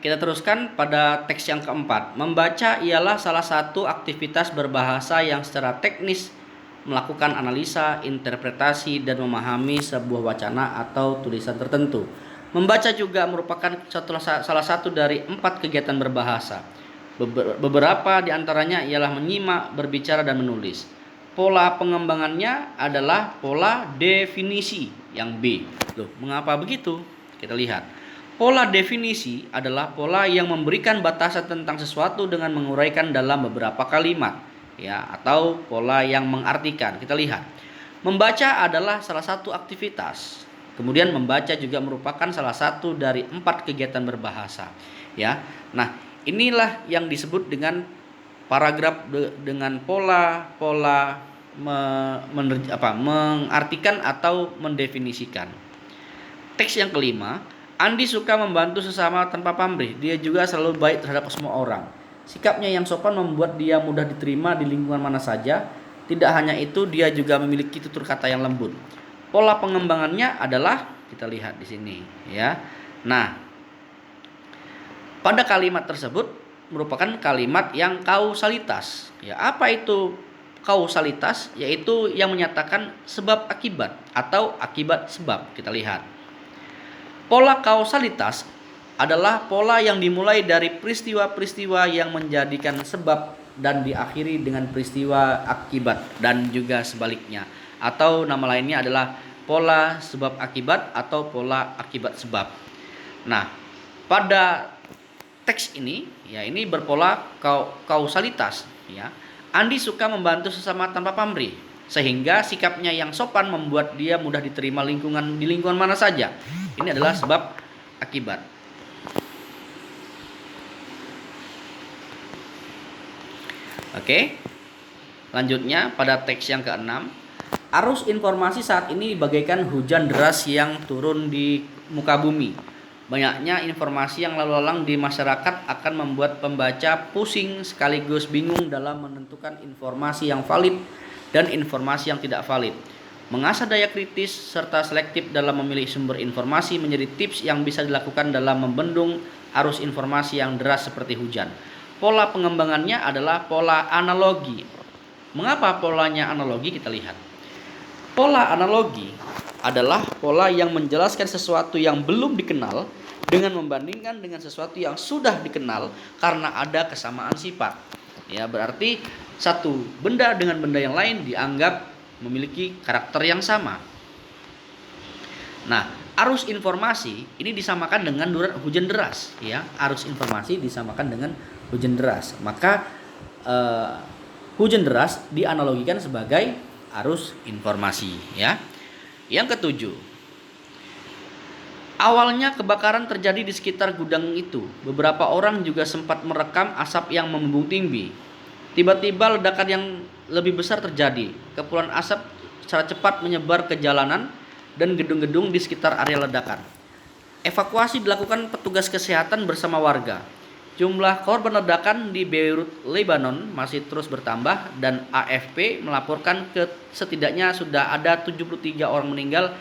kita teruskan pada teks yang keempat. Membaca ialah salah satu aktivitas berbahasa yang secara teknis melakukan analisa, interpretasi, dan memahami sebuah wacana atau tulisan tertentu. Membaca juga merupakan salah satu dari 4 kegiatan berbahasa. Beberapa di antaranya ialah menyimak, berbicara, dan menulis. Pola pengembangannya adalah pola definisi yang B. Loh, mengapa begitu? Kita lihat. Pola definisi adalah pola yang memberikan batasan tentang sesuatu dengan menguraikan dalam beberapa kalimat, ya, atau pola yang mengartikan. Kita lihat. Membaca adalah salah satu aktivitas. Kemudian membaca juga merupakan salah satu dari 4 kegiatan berbahasa, ya. Nah, inilah yang disebut dengan paragraf dengan pola mengartikan atau mendefinisikan. Teks yang kelima, Andi suka membantu sesama tanpa pamrih. Dia juga selalu baik terhadap semua orang. Sikapnya yang sopan membuat dia mudah diterima di lingkungan mana saja. Tidak hanya itu, dia juga memiliki tutur kata yang lembut. Pola pengembangannya adalah, kita lihat di sini, ya. Nah, pada kalimat tersebut merupakan kalimat yang kausalitas. Ya, apa itu kausalitas? Yaitu yang menyatakan sebab akibat atau akibat sebab. Kita lihat. Pola kausalitas adalah pola yang dimulai dari peristiwa-peristiwa yang menjadikan sebab dan diakhiri dengan peristiwa akibat dan juga sebaliknya. Atau nama lainnya adalah pola sebab akibat atau pola akibat sebab. Nah, pada teks ini, ya, ini berpola kausalitas, ya. Andi suka membantu sesama tanpa pamrih, sehingga sikapnya yang sopan membuat dia mudah diterima di lingkungan mana saja. Ini adalah sebab akibat. Oke. Lanjutnya pada teks yang keenam, arus informasi saat ini bagaikan hujan deras yang turun di muka bumi. Banyaknya informasi yang lalu lalang di masyarakat akan membuat pembaca pusing sekaligus bingung dalam menentukan informasi yang valid dan informasi yang tidak valid. Mengasah daya kritis serta selektif dalam memilih sumber informasi menjadi tips yang bisa dilakukan dalam membendung arus informasi yang deras seperti hujan. Pola pengembangannya adalah pola analogi. Mengapa polanya analogi? Kita lihat. Pola analogi adalah pola yang menjelaskan sesuatu yang belum dikenal dengan membandingkan dengan sesuatu yang sudah dikenal karena ada kesamaan sifat. Ya, berarti satu benda dengan benda yang lain dianggap memiliki karakter yang sama. Nah, arus informasi ini disamakan dengan hujan deras, ya. Arus informasi disamakan dengan hujan deras. Maka hujan deras dianalogikan sebagai arus informasi, ya. Yang ketujuh, awalnya kebakaran terjadi di sekitar gudang itu. Beberapa orang juga sempat merekam asap yang membumbung tinggi. Tiba-tiba ledakan yang lebih besar terjadi. Kepulan asap secara cepat menyebar ke jalanan dan gedung-gedung di sekitar area ledakan. Evakuasi dilakukan petugas kesehatan bersama warga. Jumlah korban ledakan di Beirut, Lebanon masih terus bertambah dan AFP melaporkan setidaknya sudah ada 73 orang meninggal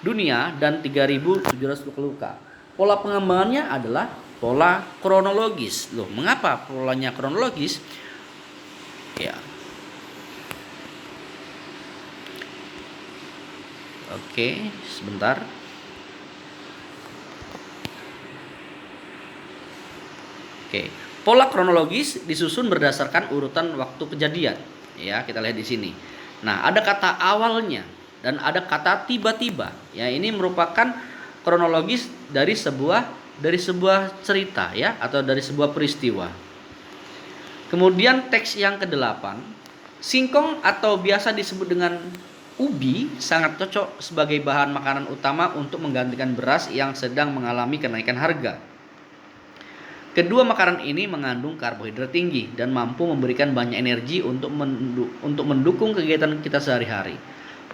dunia dan 3.700 luka. Pola pengembangannya adalah pola kronologis. Loh, mengapa polanya kronologis? Ya. Oke, sebentar. Oke, pola kronologis disusun berdasarkan urutan waktu kejadian. Ya, kita lihat di sini. Nah, ada kata awalnya dan ada kata tiba-tiba. Ya, ini merupakan kronologis dari sebuah cerita, ya, atau dari sebuah peristiwa. Kemudian teks yang ke-8, singkong atau biasa disebut dengan ubi sangat cocok sebagai bahan makanan utama untuk menggantikan beras yang sedang mengalami kenaikan harga. Kedua makanan ini mengandung karbohidrat tinggi dan mampu memberikan banyak energi untuk mendukung kegiatan kita sehari-hari.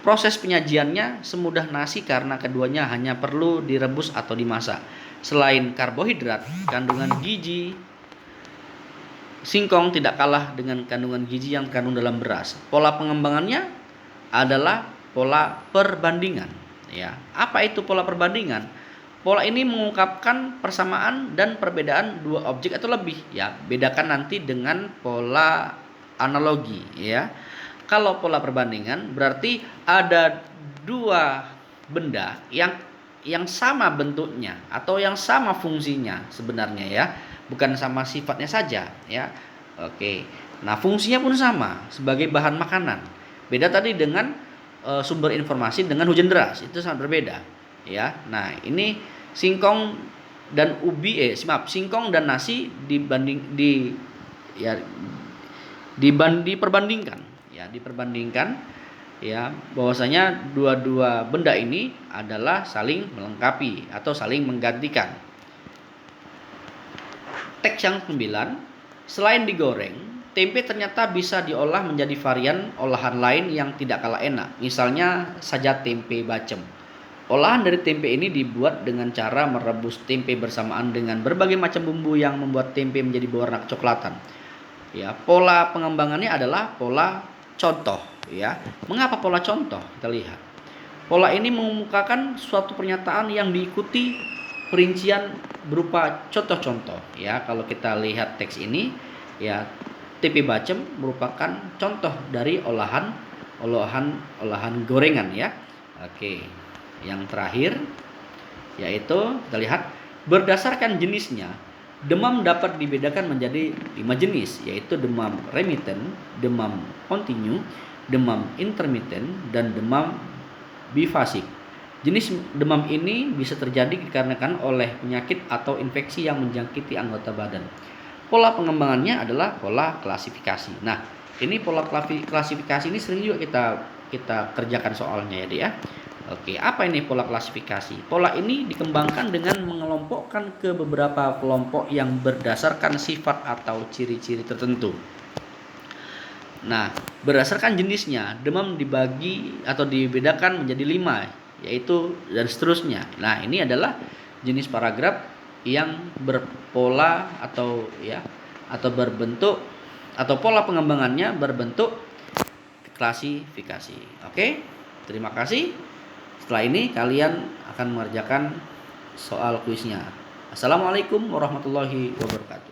Proses penyajiannya semudah nasi karena keduanya hanya perlu direbus atau dimasak. Selain karbohidrat, kandungan gizi singkong tidak kalah dengan kandungan gizi yang terkandung dalam beras. Pola pengembangannya adalah pola perbandingan. Ya, apa itu pola perbandingan? Pola ini mengungkapkan persamaan dan perbedaan dua objek atau lebih, ya. Bedakan nanti dengan pola analogi, ya. Kalau pola perbandingan berarti ada dua benda yang sama bentuknya atau yang sama fungsinya sebenarnya, ya. Bukan sama sifatnya saja, ya. Oke. Nah, fungsinya pun sama sebagai bahan makanan. Beda tadi dengan sumber informasi dengan hujan deras, itu sangat berbeda, ya. Nah, ini singkong dan singkong dan nasi ya diperbandingkan, ya, bahwasanya dua-dua benda ini adalah saling melengkapi atau saling menggantikan. Teks yang 9, selain digoreng, tempe ternyata bisa diolah menjadi varian olahan lain yang tidak kalah enak. Misalnya saja tempe bacem. Olahan dari tempe ini dibuat dengan cara merebus tempe bersamaan dengan berbagai macam bumbu yang membuat tempe menjadi berwarna kecoklatan. Ya, pola pengembangannya adalah pola contoh, ya. Mengapa pola contoh? Kita lihat. Pola ini mengemukakan suatu pernyataan yang diikuti perincian berupa contoh-contoh, ya. Kalau kita lihat teks ini, ya, tempe bacem merupakan contoh dari olahan gorengan, ya. Oke. Yang terakhir yaitu kita lihat berdasarkan jenisnya, demam dapat dibedakan menjadi 5 jenis, yaitu demam remiten, demam kontinu, demam intermiten, dan demam bifasik. Jenis demam ini bisa terjadi dikarenakan oleh penyakit atau infeksi yang menjangkiti anggota badan. Pola pengembangannya adalah pola klasifikasi. Nah, ini pola klasifikasi ini sering juga kita kerjakan soalnya, ya, Dek, ya. Oke, apa ini pola klasifikasi? Pola ini dikembangkan dengan mengelompokkan ke beberapa kelompok yang berdasarkan sifat atau ciri-ciri tertentu. Nah, berdasarkan jenisnya, demam dibagi atau dibedakan menjadi 5, yaitu dan seterusnya. Nah, ini adalah jenis paragraf yang berpola atau berbentuk atau pola pengembangannya berbentuk klasifikasi. Oke, terima kasih. Setelah ini kalian akan mengerjakan soal kuisnya. Assalamualaikum warahmatullahi wabarakatuh.